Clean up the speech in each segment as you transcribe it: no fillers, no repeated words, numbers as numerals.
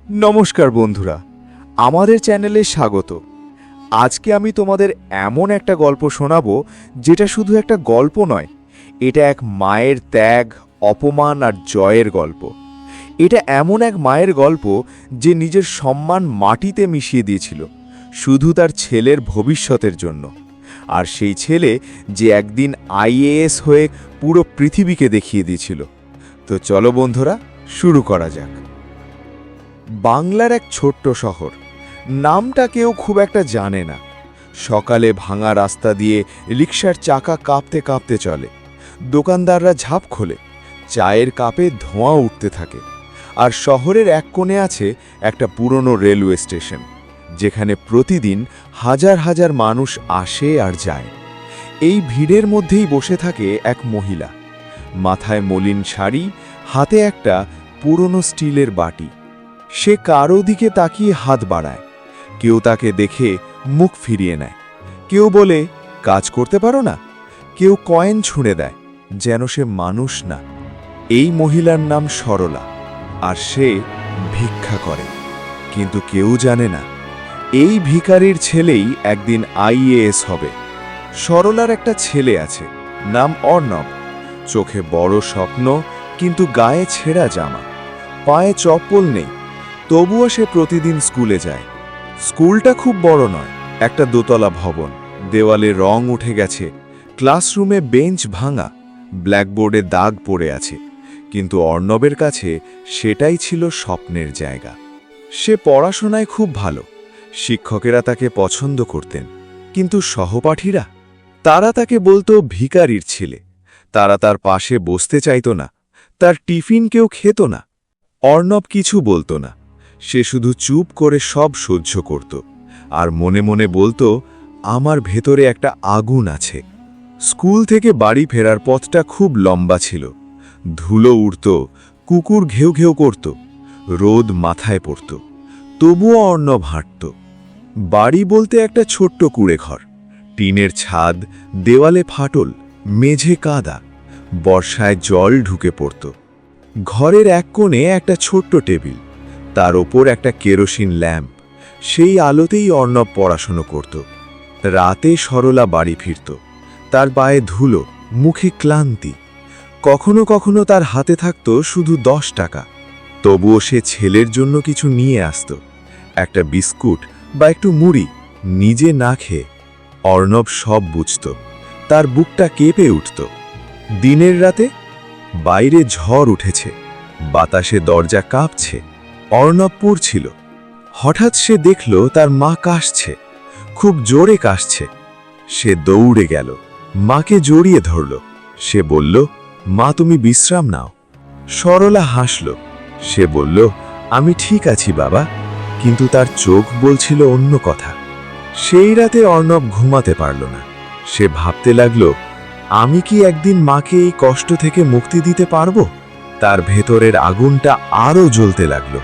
নমস্কার বন্ধুরা, আমাদের চ্যানেলে স্বাগত। আজকে আমি তোমাদের এমন একটা গল্প শোনাবো যেটা শুধু একটা গল্প নয়, এটা এক মায়ের ত্যাগ, অপমান আর জয়ের গল্প। এটা এমন এক মায়ের গল্প যে নিজের সম্মান মাটিতে মিশিয়ে দিয়েছিল শুধু তার ছেলের ভবিষ্যতের জন্য। আর সেই ছেলে যে একদিন আইএএস হয়ে পুরো পৃথিবীকে দেখিয়ে দিয়েছিল। তো চলো বন্ধুরা, শুরু করা যাক। বাংলার এক ছোট্ট শহর, নামটা কেউ খুব একটা জানে না। সকালে ভাঙা রাস্তা দিয়ে রিকশার চাকা কাঁপতে কাঁপতে চলে, দোকানদাররা ঝাঁপ খোলে, চায়ের কাপে ধোঁয়া উঠতে থাকে। আর শহরের এক কোণে আছে একটা পুরনো রেলওয়ে স্টেশন, যেখানে প্রতিদিন হাজার হাজার মানুষ আসে আর যায়। এই ভিড়ের মধ্যেই বসে থাকে এক মহিলা, মাথায় মলিন শাড়ি, হাতে একটা পুরনো স্টিলের বাটি। সে কারো দিকে তাকিয়ে হাত বাড়ায়, কেউ তাকে দেখে মুখ ফিরিয়ে নেয়, কেউ বলে কাজ করতে পারো না, কেউ কয়েন ছুঁড়ে দেয় যেন সে মানুষ না। এই মহিলার নাম সরলা, আর সে ভিক্ষা করে। কিন্তু কেউ জানে না এই ভিখারির ছেলেই একদিন আইএএস হবে। সরলার একটা ছেলে আছে, নাম অর্ণব। চোখে বড় স্বপ্ন, কিন্তু গায়ে ছেঁড়া জামা, পায়ে চপ্পল নেই। তবুও সে প্রতিদিন স্কুলে যায়। স্কুলটা খুব বড় নয়, একটা দোতলা ভবন, দেওয়ালে রং উঠে গেছে, ক্লাসরুমে বেঞ্চ ভাঙা, ব্ল্যাকবোর্ডে দাগ পড়ে আছে। কিন্তু অর্ণবের কাছে সেটাই ছিল স্বপ্নের জায়গা। সে পড়াশোনায় খুব ভালো, শিক্ষকেরা তাকে পছন্দ করতেন। কিন্তু সহপাঠীরা, তারা তাকে বলতো ভিখারির ছেলে। তারা তার পাশে বসতে চাইত না, তার টিফিন কেউ খেত না। অর্ণব কিছু বলতো না, সে শুধু চুপ করে সব সহ্য করত, আর মনে মনে বলতো আমার ভেতরে একটা আগুন আছে। স্কুল থেকে বাড়ি ফেরার পথটা খুব লম্বা ছিল, ধুলো উড়ত, কুকুর ঘেউ ঘেউ করত, রোদ মাথায় পড়ত। তবুও অর্ণব হাঁটত। বাড়ি বলতে একটা ছোট্ট কুঁড়েঘর, টিনের ছাদ, দেওয়ালে ফাটল, মেঝে কাদা, বর্ষায় জল ঢুকে পড়ত। ঘরের এক কোণে একটা ছোট্ট টেবিল, তার ওপর একটা কেরোসিন ল্যাম্প। সেই আলোতেই অর্ণব পড়াশুনো করত। রাতে সরলা বাড়ি ফিরত, তার পায়ে ধুলো, মুখে ক্লান্তি। কখনো কখনো তার হাতে থাকত শুধু 10 টাকা। তবুও সে ছেলের জন্য কিছু নিয়ে আসত, একটা বিস্কুট বা একটু মুড়ি, নিজে না খেয়ে। অর্ণব সব বুঝত, তার বুকটা কেঁপে উঠত। দিনের রাতে বাইরে ঝড় উঠেছে, বাতাসে দরজা কাঁপছে, অর্ণব পড়ছিল। হঠাৎ সে দেখল তার মা কাশছে, খুব জোরে কাশছে। সে দৌড়ে গেল, মাকে জড়িয়ে ধরল। সে বলল, মা তুমি বিশ্রাম নাও। সরলা হাসল। সে বলল, আমি ঠিক আছি বাবা। কিন্তু তার চোখ বলছিল অন্য কথা। সেই রাতে অর্ণব ঘুমাতে পারল না। সে ভাবতে লাগল, আমি কি একদিন মাকে এই কষ্ট থেকে মুক্তি দিতে পারবো? তার ভেতরের আগুনটা আরও জ্বলতে লাগল।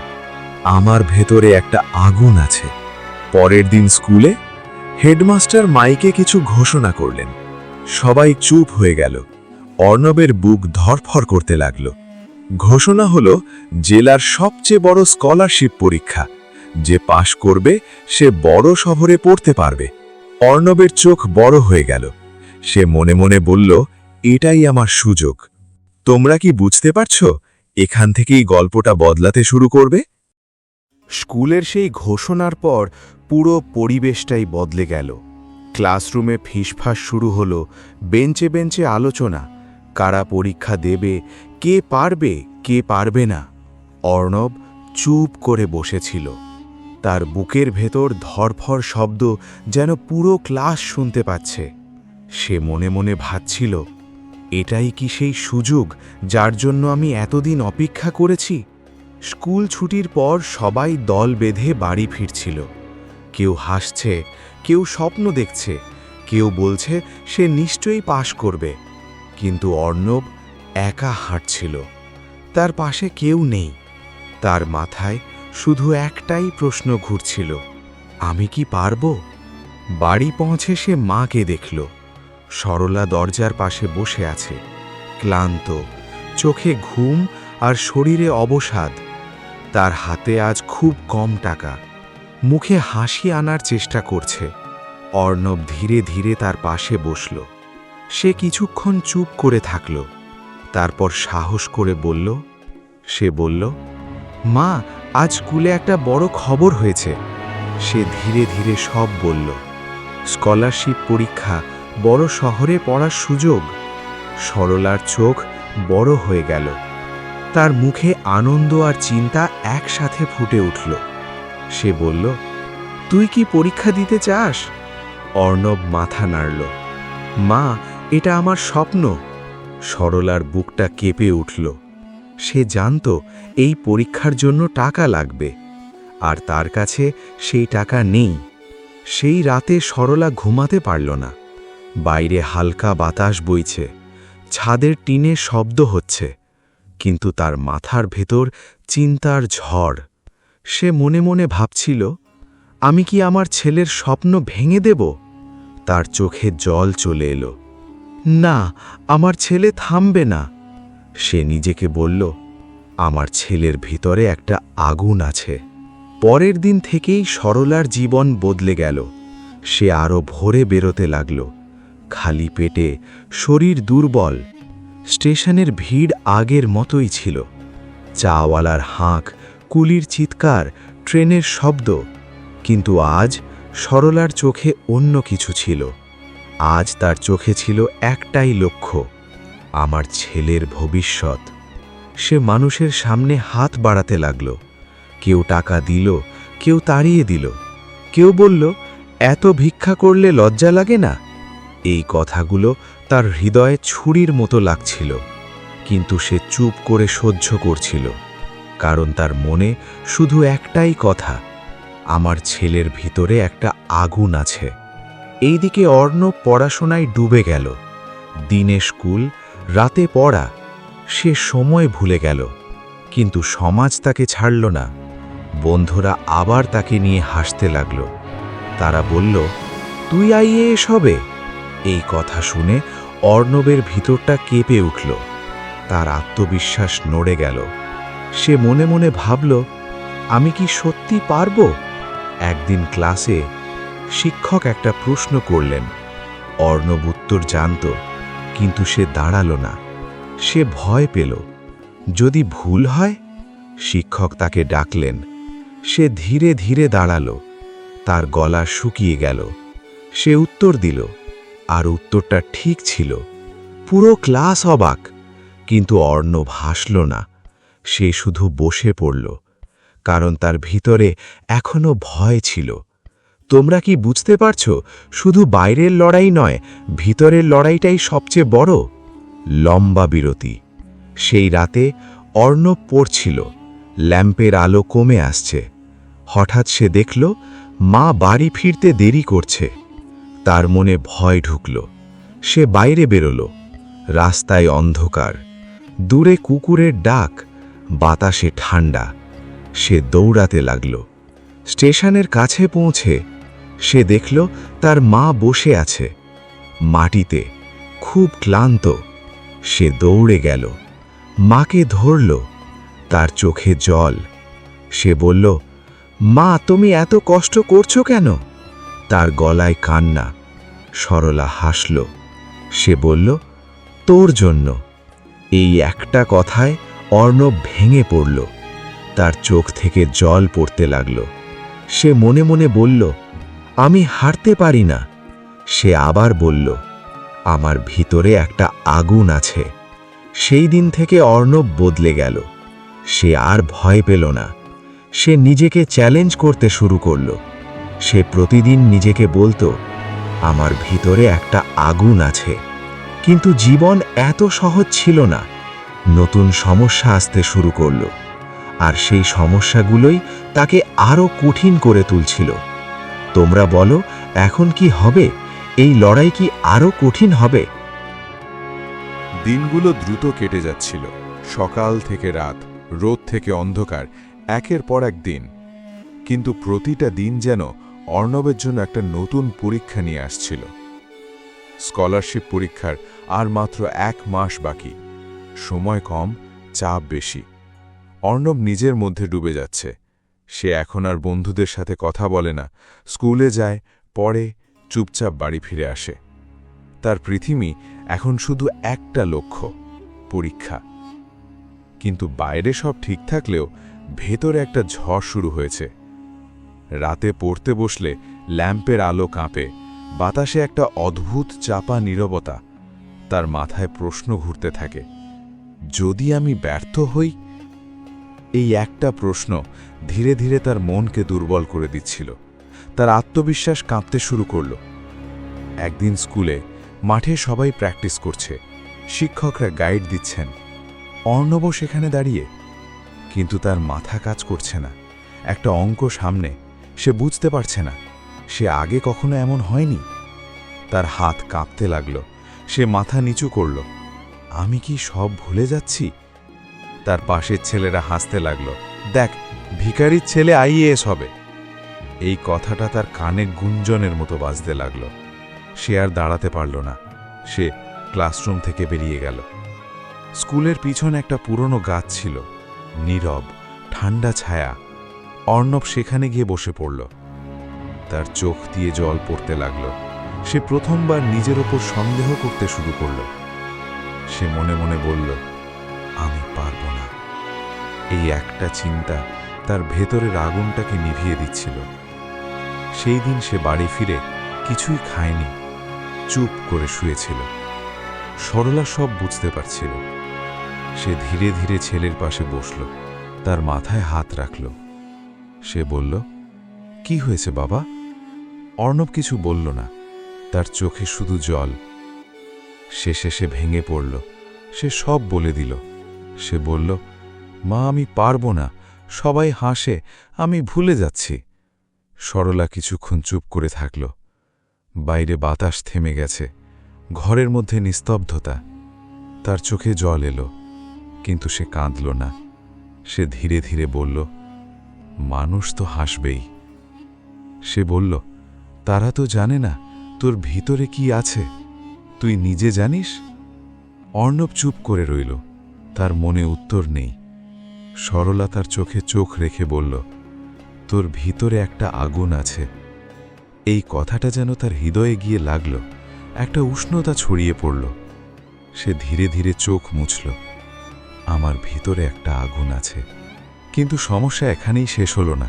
আমার ভেতরে একটা আগুন আছে। পরের দিন স্কুলে হেডমাস্টার মাইকে কিছু ঘোষণা করলেন। সবাই চুপ হয়ে গেল। অর্ণবের বুক ধরফর করতে লাগল। ঘোষণা হলো জেলার সবচেয়ে বড় স্কলারশিপ পরীক্ষা। যে পাশ করবে সে বড় শহরে পড়তে পারবে। অর্ণবের চোখ বড় হয়ে গেল। সে মনে মনে বলল, এটাই আমার সুযোগ। তোমরা কি বুঝতে পারছো? এখান থেকেই গল্পটা বদলাতে শুরু করবে। স্কুলের সেই ঘোষণার পর পুরো পরিবেশটাই বদলে গেল। ক্লাসরুমে ফিসফাস শুরু হলো, বেঞ্চে বেঞ্চে আলোচনা, কারা পরীক্ষা দেবে, কে পারবে কে পারবে না। অর্ণব চুপ করে বসেছিল। তার বুকের ভেতর ধরফর শব্দ যেন পুরো ক্লাস শুনতে পাচ্ছে। সে মনে মনে ভাবছিল, এটাই কি সেই সুযোগ যার জন্য আমি এতদিন অপেক্ষা করেছি? স্কুল ছুটির পর সবাই দল বেঁধে বাড়ি ফিরছিল। কেউ হাসছে, কেউ স্বপ্ন দেখছে, কেউ বলছে সে নিশ্চয়ই পাশ করবে। কিন্তু অর্ণব একা হাঁটছিল। তার পাশে কেউ নেই। তার মাথায় শুধু একটাই প্রশ্ন ঘুরছিল, আমি কি পারবো? বাড়ি পৌঁছে সে মাকে দেখল। সরলা দরজার পাশে বসে আছে, ক্লান্ত, চোখে ঘুম আর শরীরে অবসাদ। তার হাতে আজ খুব কম টাকা। মুখে হাসি আনার চেষ্টা করছে। অর্ণব ধীরে ধীরে তার পাশে বসল। সে কিছুক্ষণ চুপ করে থাকল। তারপর সাহস করে বলল, মা, আজ স্কুলে একটা বড় খবর হয়েছে। সে ধীরে ধীরে সব বলল। স্কলারশিপ পরীক্ষা, বড় শহরে পড়ার সুযোগ। সরলার চোখ বড় হয়ে গেল। তার মুখে আনন্দ আর চিন্তা একসাথে ফুটে উঠল। সে বলল, তুই কি পরীক্ষা দিতে চাস? অর্ণব মাথা নাড়ল। মা, এটা আমার স্বপ্ন। সরলার বুকটা কেঁপে উঠল। সে জানত এই পরীক্ষার জন্য টাকা লাগবে, আর তার কাছে সেই টাকা নেই। সেই রাতে সরলা ঘুমাতে পারল না। বাইরে হালকা বাতাস বইছে, ছাদের টিনে শব্দ হচ্ছে, কিন্তু তার মাথার ভেতর চিন্তার ঝড়। সে মনে মনে ভাবছিল, আমি কি আমার ছেলের স্বপ্ন ভেঙে দেব? তার চোখে জল চলে এলো। না, আমার ছেলে থামবে না। সে নিজেকে বলল, আমার ছেলের ভিতরে একটা আগুন আছে। পরের দিন থেকেই সরলার জীবন বদলে গেল। সে আরো ভোরে বেরোতে লাগল, খালি পেটে, শরীর দুর্বল। স্টেশনের ভিড় আগের মতোই ছিল। চাওয়ালার হাঁক, কুলির চিৎকার, ট্রেনের শব্দ। কিন্তু আজ সরলার চোখে অন্য কিছু ছিল। আজ তার চোখে ছিল একটাই লক্ষ্য, আমার ছেলের ভবিষ্যৎ। সে মানুষের সামনে হাত বাড়াতে লাগল। কেউ টাকা দিল, কেউ তাড়িয়ে দিল। কেউ বলল, এত ভিক্ষা করলে লজ্জা লাগে না? এই কথাগুলো তার হৃদয়ে ছুরির মতো লাগছিল, কিন্তু সে চুপ করে সহ্য করছিল, কারণ তার মনে শুধু একটাই কথা, আমার ছেলের ভিতরে একটা আগুন আছে। এইদিকে অর্ণব পড়াশোনায় ডুবে গেল। দিনে স্কুল, রাতে পড়া। সে সময় ভুলে গেল, কিন্তু সমাজ তাকে ছাড়ল না। বন্ধুরা আবার তাকে নিয়ে হাসতে লাগল। তারা বলল, তুই আইএএস হবে? এই কথা শুনে অর্ণবের ভিতরটা কেঁপে উঠল। তার আত্মবিশ্বাস নড়ে গেল। সে মনে মনে ভাবল, আমি কি সত্যি পারব? একদিন ক্লাসে শিক্ষক একটা প্রশ্ন করলেন। অর্ণব উত্তর জানত, কিন্তু সে দাঁড়ালো না। সে ভয় পেল, যদি ভুল হয়? শিক্ষক তাকে ডাকলেন। সে ধীরে ধীরে দাঁড়ালো। তার গলা শুকিয়ে গেল। সে উত্তর দিল, আর উত্তরটা ঠিক ছিল। পুরো ক্লাস অবাক, কিন্তু অর্ণব হাসল না। সে শুধু বসে পড়ল, কারণ তার ভিতরে এখনো ভয় ছিল। তোমরা কি বুঝতে পারছো? শুধু বাইরের লড়াই নয়, ভিতরের লড়াইটাই সবচেয়ে বড়। লম্বা বিরতি। সেই রাতে অর্ণব পড়ছিল। ল্যাম্পের আলো কমে আসছে। হঠাৎ সে দেখল, মা বাড়ি ফিরতে দেরি করছে। তার মনে ভয় ঢুকল। সে বাইরে বেরোল। রাস্তায় অন্ধকার, দূরে কুকুরের ডাক, বাতাসে ঠান্ডা। সে দৌড়াতে লাগল। স্টেশনের কাছে পৌঁছে সে দেখল তার মা বসে আছে মাটিতে, খুব ক্লান্ত। সে দৌড়ে গেল, মাকে ধরল। তার চোখে জল। সে বলল, মা, তুমি এত কষ্ট করছো কেন? তার গলায় কান্না। সরলা হাসল। সে বলল, তোর জন্য। এই একটা কথায় অর্ণব ভেঙে পড়ল। তার চোখ থেকে জল পড়তে লাগল। সে মনে মনে বলল, আমি হারতে পারি না। সে আবার বলল, আমার ভিতরে একটা আগুন আছে। সেই দিন থেকে অর্ণব বদলে গেল। সে আর ভয় পেল না। সে নিজেকে চ্যালেঞ্জ করতে শুরু করল। সে প্রতিদিন নিজেকে বলতো, আমার ভিতরে একটা আগুন আছে। কিন্তু জীবন এত সহজ ছিল না। নতুন সমস্যা আসতে শুরু করল, আর সেই সমস্যাগুলোই তাকে আরো কঠিন করে তুলছিল। তোমরা বলো, এখন কি হবে? এই লড়াই কি আরো কঠিন হবে? দিনগুলো দ্রুত কেটে যাচ্ছিল। সকাল থেকে রাত, রোদ থেকে অন্ধকার, একের পর এক দিন। কিন্তু প্রতিটা দিন যেন অর্ণবের জন্য একটা নতুন পরীক্ষা নিয়ে আসছিল। স্কলারশিপ পরীক্ষার আর মাত্র 1 মাস বাকি। সময় কম, চাপ বেশি। অর্ণব নিজের মধ্যে ডুবে যাচ্ছে। সে এখন আর বন্ধুদের সাথে কথা বলে না, স্কুলে যায়, পড়ে, চুপচাপ বাড়ি ফিরে আসে। তার পৃথিবী এখন শুধু একটা লক্ষ্য, পরীক্ষা। কিন্তু বাইরে সব ঠিক থাকলেও ভেতরে একটা ঝড় শুরু হয়েছে। রাতে পড়তে বসলে ল্যাম্পের আলো কাঁপে, বাতাসে একটা অদ্ভুত চাপা নীরবতা। তার মাথায় প্রশ্ন ঘুরতে থাকে, যদি আমি ব্যর্থ হই? এই একটা প্রশ্ন ধীরে ধীরে তার মনকে দুর্বল করে দিচ্ছিল। তার আত্মবিশ্বাস কাঁপতে শুরু করল। একদিন স্কুলে মাঠে সবাই প্র্যাকটিস করছে, শিক্ষকরা গাইড দিচ্ছেন, অর্ণবও সেখানে দাঁড়িয়ে। কিন্তু তার মাথা কাজ করছে না। একটা অঙ্ক সামনে, সে বুঝতে পারছে না। সে আগে কখনো এমন হয়নি। তার হাত কাঁপতে লাগল। সে মাথা নিচু করল। আমি কি সব ভুলে যাচ্ছি? তার পাশের ছেলেরা হাসতে লাগল, দেখ, ভিখারির ছেলে আইএএস হবে। এই কথাটা তার কানে গুঞ্জনের মতো বাজতে লাগল। সে আর দাঁড়াতে পারল না। সে ক্লাসরুম থেকে বেরিয়ে গেল। স্কুলের পিছনে একটা পুরনো গাছ ছিল, নীরব, ঠান্ডা ছায়া। অর্ণব সেখানে গিয়ে বসে পড়ল। তার চোখ দিয়ে জল পড়তে লাগল। সে প্রথমবার নিজের ওপর সন্দেহ করতে শুরু করল। সে মনে মনে বলল, আমি পারব না। এই একটা চিন্তা তার ভেতরের আগুনটাকে নিভিয়ে দিচ্ছিল। সেই দিন সে বাড়ি ফিরে কিছুই খায়নি, চুপ করে শুয়েছিল। সরলা সব বুঝতে পারছিল। সে ধীরে ধীরে ছেলের পাশে বসল, তার মাথায় হাত রাখল। সে বলল, কি হয়েছে বাবা? অর্ণব কিছু বলল না, তার চোখে শুধু জল। শেষে সে ভেঙে পড়ল। সে সব বলে দিল। সে বলল, মা, আমি পারব না, সবাই হাসে, আমি ভুলে যাচ্ছি। সরলা কিছুক্ষণ চুপ করে থাকল। বাইরে বাতাস থেমে গেছে, ঘরের মধ্যে নিস্তব্ধতা। তার চোখে জল এলো, কিন্তু সে কাঁদল না। সে ধীরে ধীরে বলল, মানুষ তো হাসবেই। সে বলল, তারা তো জানে না তোর ভিতরে কি আছে, তুই নিজে জানিস? অর্ণব চুপ করে রইল, তার মনে উত্তর নেই। সরলা তার চোখে চোখ রেখে বলল, তোর ভিতরে একটা আগুন আছে। এই কথাটা যেন তার হৃদয়ে গিয়ে লাগল, একটা উষ্ণতা ছড়িয়ে পড়ল। সে ধীরে ধীরে চোখ মুছল। আমার ভিতরে একটা আগুন আছে। কিন্তু সমস্যা এখানেই শেষ হল না।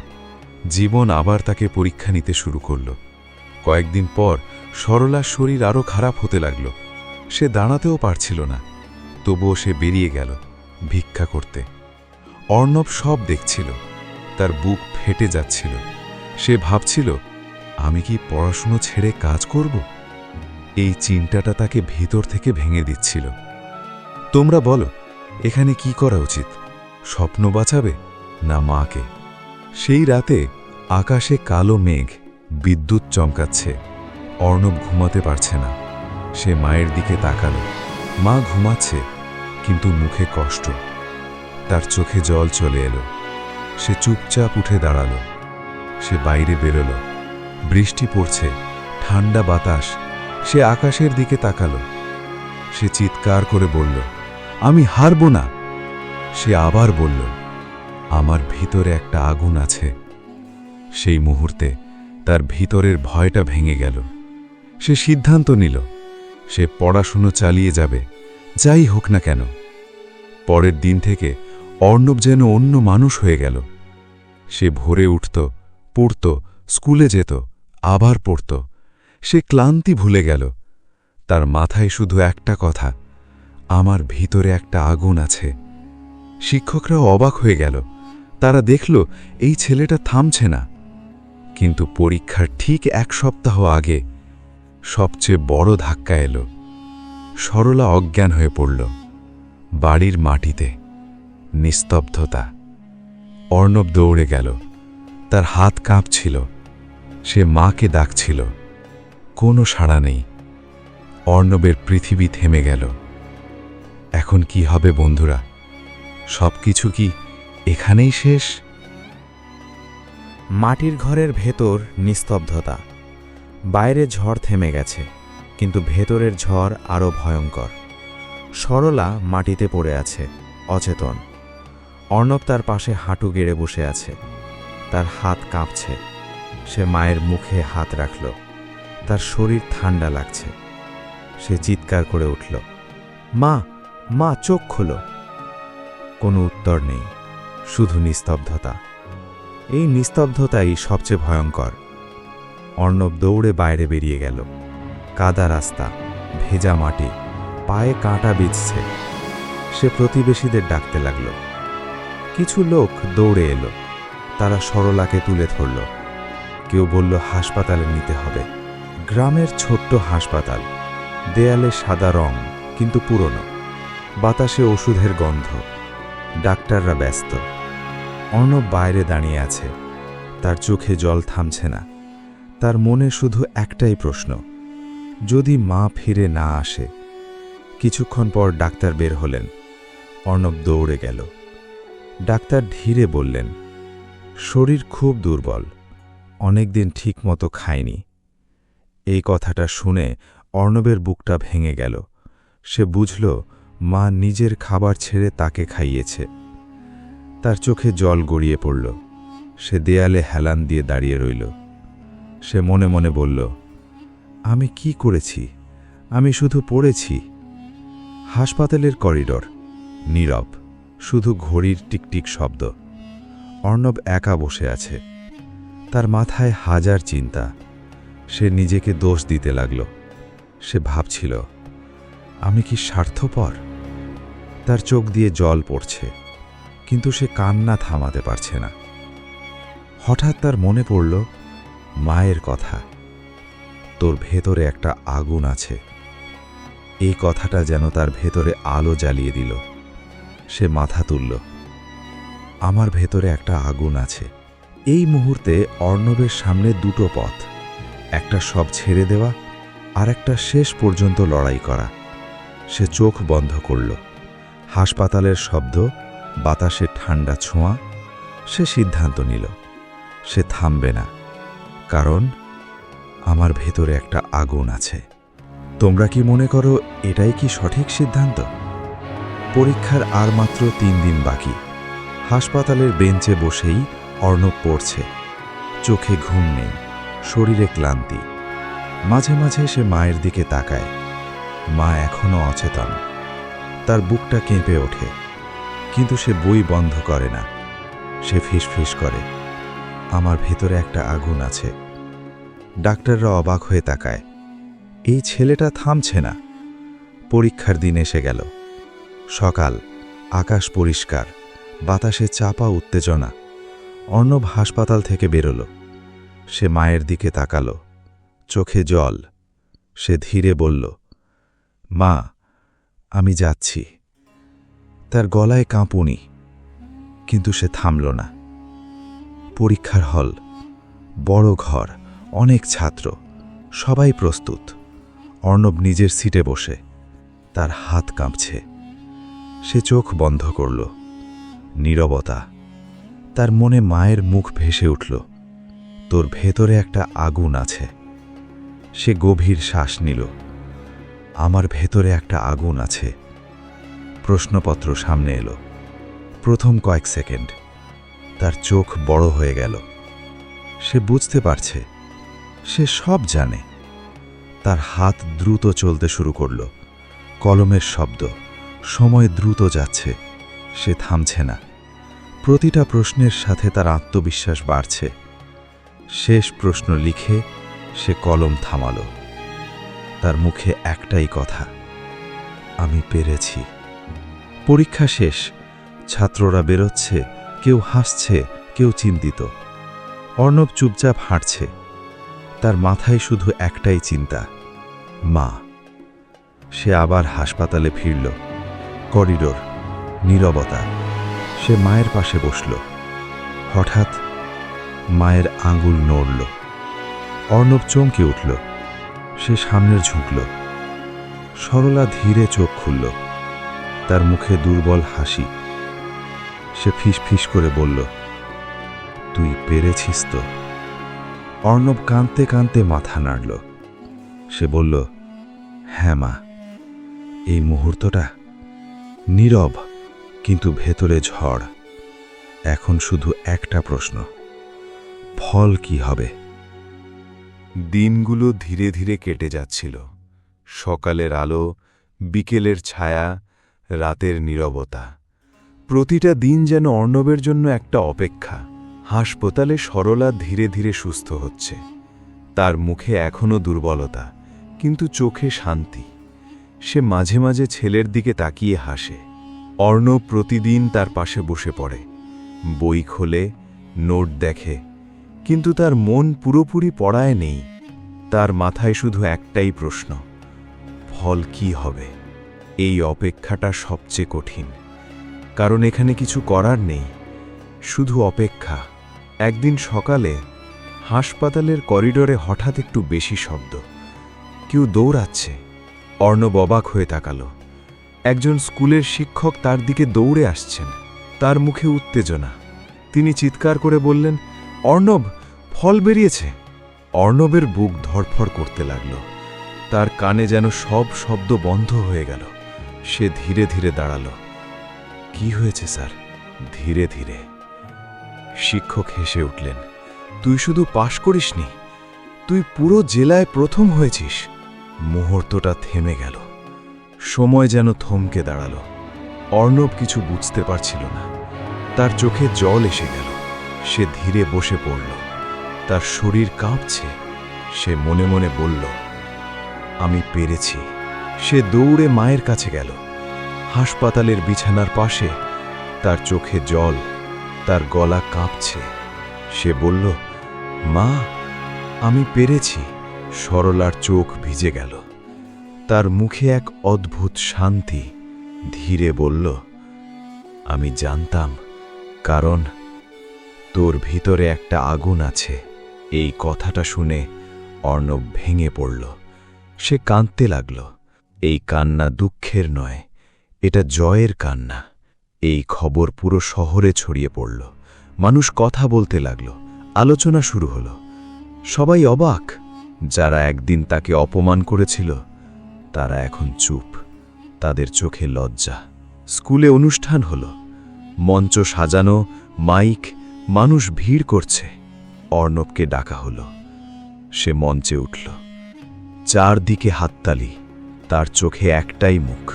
জীবন আবার তাকে পরীক্ষা নিতে শুরু করল। কয়েকদিন পর সরলার শরীর আরও খারাপ হতে লাগল। সে দাঁড়াতেও পারছিল না। তবুও সে বেরিয়ে গেল ভিক্ষা করতে। অর্ণব সব দেখছিল। তার বুক ফেটে যাচ্ছিল। সে ভাবছিল, আমি কি পড়াশুনো ছেড়ে কাজ করব? এই চিন্তাটা তাকে ভিতর থেকে ভেঙে দিচ্ছিল। তোমরা বলো, এখানে কি করা উচিত? স্বপ্ন বাঁচাবে না মাকে? সেই রাতে আকাশে কালো মেঘ, বিদ্যুৎ চমকাচ্ছে। অর্ণব ঘুমাতে পারছে না। সে মায়ের দিকে তাকালো। মা ঘুমাচ্ছে, কিন্তু মুখে কষ্ট। তার চোখে জল চলে এলো। সে চুপচাপ উঠে দাঁড়ালো। সে বাইরে বেরোল। বৃষ্টি পড়ছে, ঠান্ডা বাতাস। সে আকাশের দিকে তাকালো। সে চিৎকার করে বলল, আমি হারব না। সে আবার বলল, আমার ভিতরে একটা আগুন আছে। সেই মুহূর্তে তার ভিতরের ভয়টা ভেঙে গেল। সে সিদ্ধান্ত নিল, সে পড়াশুনো চালিয়ে যাবে, যাই হোক না কেন। পরের দিন থেকে অর্ণব যেন অন্য মানুষ হয়ে গেল। সে ভোরে উঠত, পড়ত, স্কুলে যেত, আবার পড়ত। সে ক্লান্তি ভুলে গেল। তার মাথায় শুধু একটা কথা, আমার ভিতরে একটা আগুন আছে। শিক্ষকরাও অবাক হয়ে গেল। তারা দেখল এই ছেলেটা থামছে না। কিন্তু পরীক্ষার ঠিক 1 সপ্তাহ আগে সবচেয়ে বড় ধাক্কা এলো। সরলা অজ্ঞান হয়ে পড়ল। বাড়ির মাটিতে নিস্তব্ধতা। অর্ণব দৌড়ে গেল। তার হাত কাঁপছিল। সে মাকে ডাকছিল, কোনো সাড়া নেই। অর্ণবের পৃথিবী থেমে গেল। এখন কি হবে বন্ধুরা? সবকিছু কি এখানেই শেষ? মাটির ঘরের ভেতর নিস্তব্ধতা। বাইরে ঝড় থেমে গেছে, কিন্তু ভেতরের ঝড় আরও ভয়ঙ্কর। সরলা মাটিতে পড়ে আছে, অচেতন। অর্ণব তার পাশে হাঁটু গেড়ে বসে আছে। তার হাত কাঁপছে। সে মায়ের মুখে হাত রাখল। তার শরীর ঠান্ডা লাগছে। সে চিৎকার করে উঠল, মা, মা, চোখ খোলো। কোনো উত্তর নেই, শুধু নিস্তব্ধতা। এই নিস্তব্ধতাই সবচেয়ে ভয়ঙ্কর। অর্ণব দৌড়ে বাইরে বেরিয়ে গেল। কাদা রাস্তা, ভেজা মাটি, পায়ে কাঁটা বিঁধছে। সে প্রতিবেশীদের ডাকতে লাগল। কিছু লোক দৌড়ে এলো। তারা সরলাকে তুলে ধরল। কেউ বলল হাসপাতালে নিতে হবে। গ্রামের ছোট্ট হাসপাতাল, দেয়ালে সাদা রং কিন্তু পুরনো, বাতাসে ওষুধের গন্ধ, ডাক্তাররা ব্যস্ত। অর্ণব বাইরে দাঁড়িয়ে আছে। তার চোখে জল থামছে না। তার মনে শুধু একটাই প্রশ্ন, যদি মা ফিরে না আসে। কিছুক্ষণ পর ডাক্তার বের হলেন। অর্ণব দৌড়ে গেল। ডাক্তার ধীরে বললেন, শরীর খুব দুর্বল, অনেকদিন ঠিকমতো খায়নি। এই কথাটা শুনে অর্ণবের বুকটা ভেঙে গেল। সে বুঝল মা নিজের খাবার ছেড়ে তাকে খাইয়েছে। তার চোখে জল গড়িয়ে পড়ল। সে দেয়ালে হেলান দিয়ে দাঁড়িয়ে রইল। সে মনে মনে বলল, আমি কি করেছি? আমি শুধু পড়েছি। হাসপাতালের করিডর নীরব, শুধু ঘড়ির টিকটিক শব্দ। অর্ণব একা বসে আছে। তার মাথায় হাজার চিন্তা। সে নিজেকে দোষ দিতে লাগল। সে ভাবছিল, আমি কি স্বার্থপর? তার চোখ দিয়ে জল পড়ছে, কিন্তু সে কান্না থামাতে পারছে না। হঠাৎ তার মনে পড়ল মায়ের কথা, তোর ভেতরে একটা আগুন আছে। এই কথাটা যেন তার ভেতরে আলো জ্বালিয়ে দিল। সে মাথা তুলল, আমার ভেতরে একটা আগুন আছে। এই মুহূর্তে অর্ণবের সামনে দুটো পথ, একটা সব ছেড়ে দেওয়া, আর একটা শেষ পর্যন্ত লড়াই করা। সে চোখ বন্ধ করল। হাসপাতালের শব্দ, বাতাসের ঠান্ডা ছোঁয়া। সে সিদ্ধান্ত নিল, সে থামবে না, কারণ আমার ভেতরে একটা আগুন আছে। তোমরা কি মনে করো এটাই কি সঠিক সিদ্ধান্ত? পরীক্ষার আর মাত্র 3 দিন বাকি। হাসপাতালের বেঞ্চে বসেই অর্ণব পড়ছে। চোখে ঘুম নেই, শরীরে ক্লান্তি। মাঝে মাঝে সে মায়ের দিকে তাকায়। মা এখনও অচেতন। তার বুকটা কেঁপে ওঠে, কিন্তু সে বই বন্ধ করে না। সে ফিসফিস করে, আমার ভেতরে একটা আগুন আছে। ডাক্তাররা অবাক হয়ে তাকায়। এই ছেলেটা থামছে না। পরীক্ষার দিন এসে গেল। সকাল, আকাশ পরিষ্কার, বাতাসে চাপা উত্তেজনা। অর্ণব হাসপাতাল থেকে বেরোল। সে মায়ের দিকে তাকালো, চোখে জল। সে ধীরে বলল, মা, আমি যাচ্ছি। তার গলায় কাঁপুনি, কিন্তু সে থামল না। পরীক্ষার হল, বড় ঘর, অনেক ছাত্র, সবাই প্রস্তুত। অর্ণব নিজের সিটে বসে, তার হাত কাঁপছে। সে চোখ বন্ধ করল। নীরবতা। তার মনে মায়ের মুখ ভেসে উঠল, তোর ভেতরে একটা আগুন আছে। সে গভীর শ্বাস নিল, আমার ভেতরে একটা আগুন আছে। প্রশ্নপত্র সামনে এলো। প্রথম কয়েক সেকেন্ড তার চোখ বড় হয়ে গেল। সে বুঝতে পারছে, সে সব জানে। তার হাত দ্রুত চলতে শুরু করল। কলমের শব্দ, সময় দ্রুত যাচ্ছে। সে থামছে না। প্রতিটা প্রশ্নের সাথে তার আত্মবিশ্বাস বাড়ছে। শেষ প্রশ্ন লিখে সে কলম থামালো। তার মুখে একটাই কথা, আমি পেরেছি। পরীক্ষা শেষ। ছাত্ররা বেরোচ্ছে, কেউ হাসছে, কেউ চিন্তিত। অর্ণব চুপচাপ হাঁটছে। তার মাথায় শুধু একটাই চিন্তা, মা। সে আবার হাসপাতালে ফিরল। করিডোর, নীরবতা। সে মায়ের পাশে বসল। হঠাৎ মায়ের আঙুল নড়ল। অর্ণব চমকে উঠল। সে সামনের ঝুঁকল। সরলা ধীরে চোখ খুলল। তার মুখে দুর্বল হাসি। সে ফিসফিস করে বলল, তুই পেরেছিস তো? অর্ণব কাঁদতে কাঁদতে মাথা নাড়ল। সে বলল, হ্যাঁ মা। এই মুহূর্তটা নীরব, কিন্তু ভেতরে ঝড়। এখন শুধু একটা প্রশ্ন, ফল কি হবে? দিনগুলো ধীরে ধীরে কেটে যাচ্ছিল। সকালের আলো, বিকেলের ছায়া, রাতের নীরবতা। প্রতিটা দিন যেন অর্ণবের জন্য একটা অপেক্ষা। হাসপাতালে সরলা ধীরে ধীরে সুস্থ হচ্ছে। তার মুখে এখনও দুর্বলতা, কিন্তু চোখে শান্তি। সে মাঝে মাঝে ছেলের দিকে তাকিয়ে হাসে। অর্ণব প্রতিদিন তার পাশে বসে পড়ে, বই খোলে, নোট দেখে, কিন্তু তার মন পুরোপুরি পড়ায় নেই। তার মাথায় শুধু একটাই প্রশ্ন, ফল কি হবে? এই অপেক্ষাটা সবচেয়ে কঠিন, কারণ এখানে কিছু করার নেই, শুধু অপেক্ষা। একদিন সকালে হাসপাতালের করিডোরে হঠাৎ একটু বেশি শব্দ, কেউ দৌড়াচ্ছে। অর্ণব অবাক হয়ে তাকালো। একজন স্কুলের শিক্ষক তার দিকে দৌড়ে আসছেন। তার মুখে উত্তেজনা। তিনি চিৎকার করে বললেন, অর্ণব, ফল বেরিয়েছে। অর্ণবের বুক ধড়ফড় করতে লাগল। তার কানে যেন সব শব্দ বন্ধ হয়ে গেল। সে ধীরে ধীরে দাঁড়ালো। কি হয়েছে স্যার? ধীরে ধীরে। শিক্ষক হেসে উঠলেন, তুই শুধু পাশ করিসনি, তুই পুরো জেলায় প্রথম হয়েছিস। মুহূর্তটা থেমে গেল। সময় যেন থমকে দাঁড়ালো। অর্ণব কিছু বুঝতে পারছিল না। তার চোখে জল এসে গেল। সে ধীরে বসে পড়ল। তার শরীর কাঁপছে। সে মনে মনে বলল, আমি পেরেছি। সে দৌড়ে মায়ের কাছে গেল। হাসপাতালের বিছানার পাশে, তার চোখে জল, তার গলা কাঁপছে। সে বলল, মা, আমি পেরেছি। সরলার চোখ ভিজে গেল। তার মুখে এক অদ্ভুত শান্তি। ধীরে বলল, আমি জানতাম, কারণ তোর ভিতরে একটা আগুন আছে। এই কথাটা শুনে অর্ণব ভেঙে পড়ল। সে কাঁদতে লাগল। এই কান্না দুঃখের নয়, এটা জয়ের কান্না। এই খবর পুরো শহরে ছড়িয়ে পড়ল। মানুষ কথা বলতে লাগল। আলোচনা শুরু হলো। সবাই অবাক। যারা একদিন তাকে অপমান করেছিল, তারা এখন চুপ। তাদের চোখে লজ্জা। স্কুলে অনুষ্ঠান হলো। মঞ্চ সাজানো, মাইক, মানুষ ভিড় করছে। অর্ণবকে ডাকা হলো। সে মঞ্চে উঠল। চারদিকে হাততালি। তার চোখে একটাই মুখ,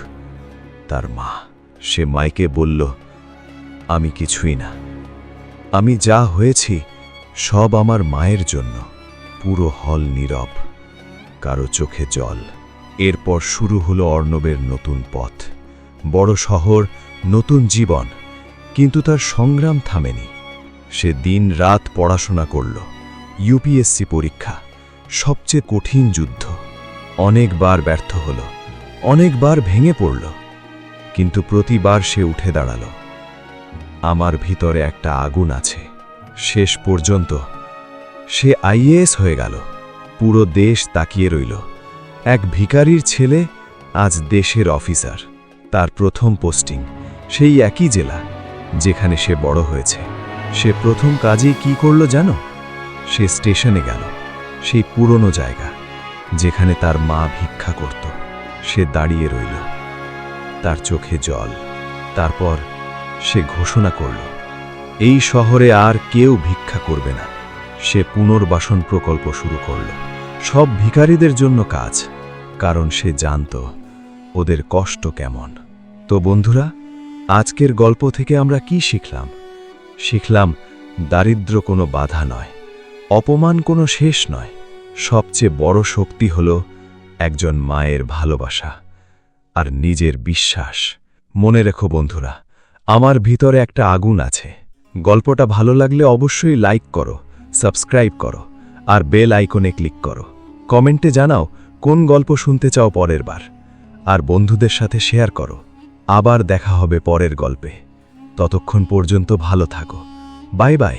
তার মা। সে মাইকে বলল, আমি কিছুই না। আমি যা হয়েছি সব আমার মায়ের জন্য। পুরো হল নীরব, কারো চোখে জল। এরপর শুরু হলো অর্ণবের নতুন পথ। বড় শহর, নতুন জীবন। কিন্তু তার সংগ্রাম থামেনি। সে দিন রাত পড়াশোনা করল। ইউপিএসসি পরীক্ষা, সবচেয়ে কঠিন যুদ্ধ। অনেকবার ব্যর্থ হল, অনেকবার ভেঙে পড়ল, কিন্তু প্রতিবার সে উঠে দাঁড়াল। আমার ভিতরে একটা আগুন আছে। শেষ পর্যন্ত সে আইএএস হয়ে গেল। পুরো দেশ তাকিয়ে রইল। এক ভিখারির ছেলে আজ দেশের অফিসার। তার প্রথম পোস্টিং সেই একই জেলা যেখানে সে বড় হয়েছে। সে প্রথম কাজেই কি করল জানো? সে স্টেশনে গেল, সেই পুরনো জায়গা যেখানে তার মা ভিক্ষা করত। সে দাঁড়িয়ে রইল, তার চোখে জল। তারপর সে ঘোষণা করল, এই শহরে আর কেউ ভিক্ষা করবে না। সে পুনর্বাসন প্রকল্প শুরু করল, সব ভিখারিদের জন্য কাজ, কারণ সে জানত ওদের কষ্ট কেমন। তো বন্ধুরা, আজকের গল্প থেকে আমরা কি শিখলাম? শিখলাম, দারিদ্র্য কোনো বাধা নয়, অপমান কোনো শেষ নয়। সবচেয়ে বড় শক্তি হল একজন মায়ের ভালোবাসা আর নিজের বিশ্বাস। মনে রেখো বন্ধুরা, আমার ভিতরে একটা আগুন আছে। গল্পটা ভালো লাগলে অবশ্যই লাইক করো, সাবস্ক্রাইব করো আর বেল আইকনে ক্লিক করো। কমেন্টে জানাও কোন গল্প শুনতে চাও পরের বার, আর বন্ধুদের সাথে শেয়ার করো। আবার দেখা হবে পরের গল্পে। ততক্ষণ পর্যন্ত ভালো থাকো। Bye bye.